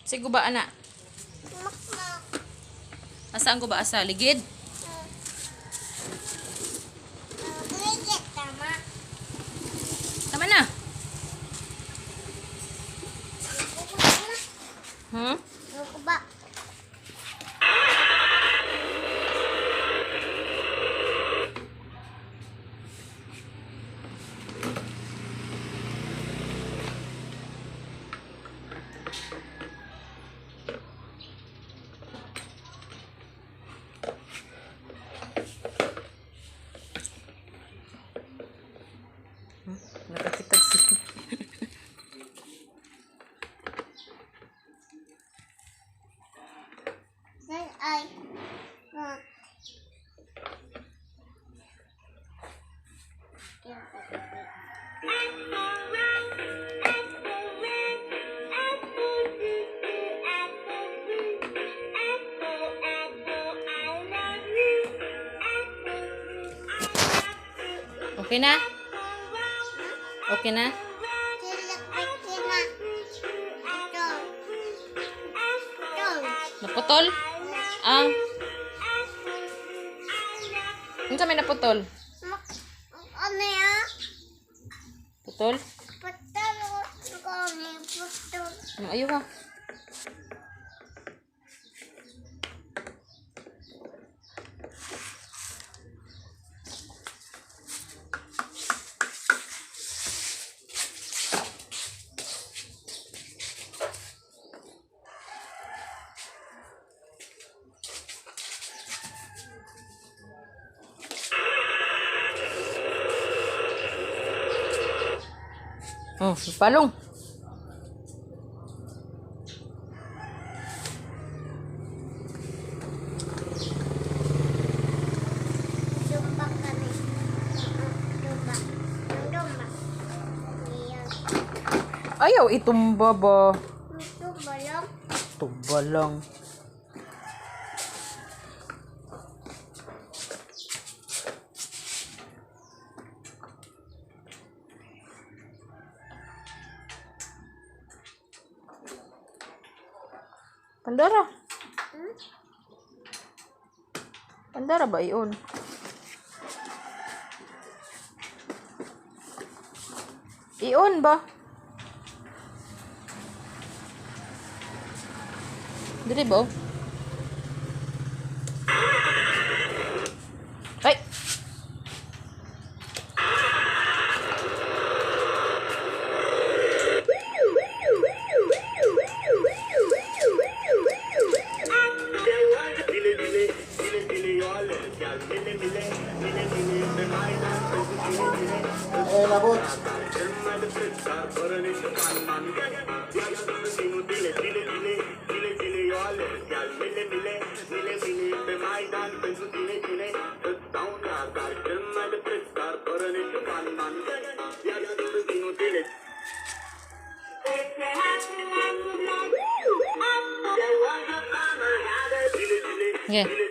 Si guba ana. Asaan guba asa ligid? Tama na. Guba. Nakakitag si. Ay. Okay na? Okay na? Naputol? Ah. Ano may naputol? Ano yan? Putol? Putol ko ni putol. Ayaw ha. Oh, palong. Dumba kami. Dumba. Dumba. Ayan. Ayaw itumba ba? Dumba lang. Tumba lang. Pandara. Pandara ba iyon? Iyon ba? Dili ba? Ay! Labot. Yeah.